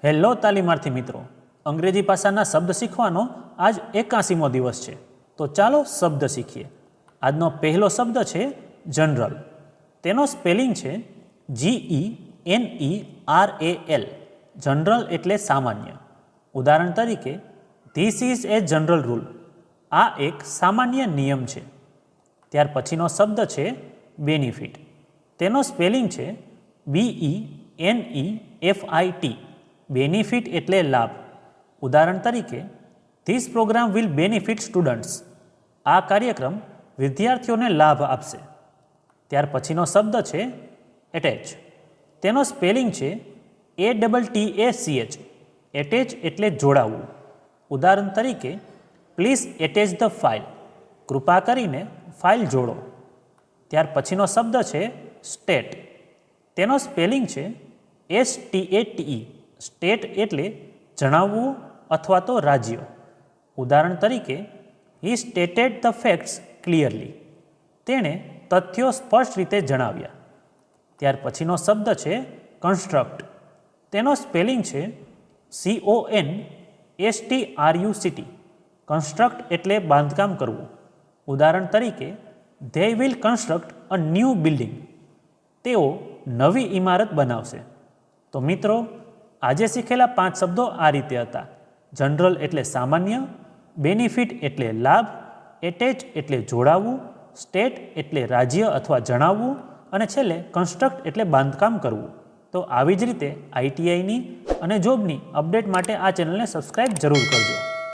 Hello તાલીમાર્થી મિત્રો, અંગ્રેજી ભાષાના શબ્દ શીખવાનો આજ 81મો દિવસ છે. તો ચાલો શબ્દ શીખીએ. આજનો પહેલો શબ્દ છે જનરલ. તેનો સ્પેલિંગ છે GENERAL. જનરલ એટલે સામાન્ય. ઉદાહરણ તરીકે, this is A general rule. આ એક સામાન્ય નિયમ છે. ત્યાર પછીનો શબ્દ છે બેનિફિટ. તેનો સ્પેલિંગ છે BENEFIT. બેનિફિટ એટલે લાભ. ઉદાહરણ તરીકે, this program will benefit students. આ કાર્યક્રમ વિદ્યાર્થીઓને લાભ આપશે. ત્યાર પછીનો શબ્દ છે એટેચ. તેનો સ્પેલિંગ છે ATTACH. એટેચ એટલે જોડાવવું. ઉદાહરણ તરીકે, પ્લીઝ એટેચ ધ ફાઇલ. કૃપા કરીને ફાઇલ જોડો. ત્યાર પછીનો શબ્દ છે સ્ટેટ. તેનો સ્પેલિંગ છે STATE. સ્ટેટ એટલે જણાવવું અથવા તો રાજ્ય. ઉદાહરણ તરીકે, હી સ્ટેટેડ ધ ફેક્ટ્સ ક્લિયરલી. તેણે તથ્યો સ્પષ્ટ રીતે જણાવ્યા. ત્યાર પછીનો શબ્દ છે કન્સ્ટ્રક્ટ. તેનો સ્પેલિંગ છે CONSTRUCT. કન્સ્ટ્રક્ટ એટલે બાંધકામ કરવું. ઉદાહરણ તરીકે, they will construct a new building. તેઓ નવી ઇમારત બનાવશે. તો મિત્રો, આજે શીખેલા 5 શબ્દો આ રીતે હતા. જનરલ એટલે સામાન્ય, બેનિફિટ એટલે લાભ, એટેચ એટલે જોડાવવું, સ્ટેટ એટલે રાજ્ય અથવા જણાવવું, અને છેલ્લે કન્સ્ટ્રક્ટ એટલે બાંધકામ કરવું. તો આવી જ રીતે ITIની અને જોબની અપડેટ માટે આ ચેનલને સબસ્ક્રાઈબ જરૂર કરજો.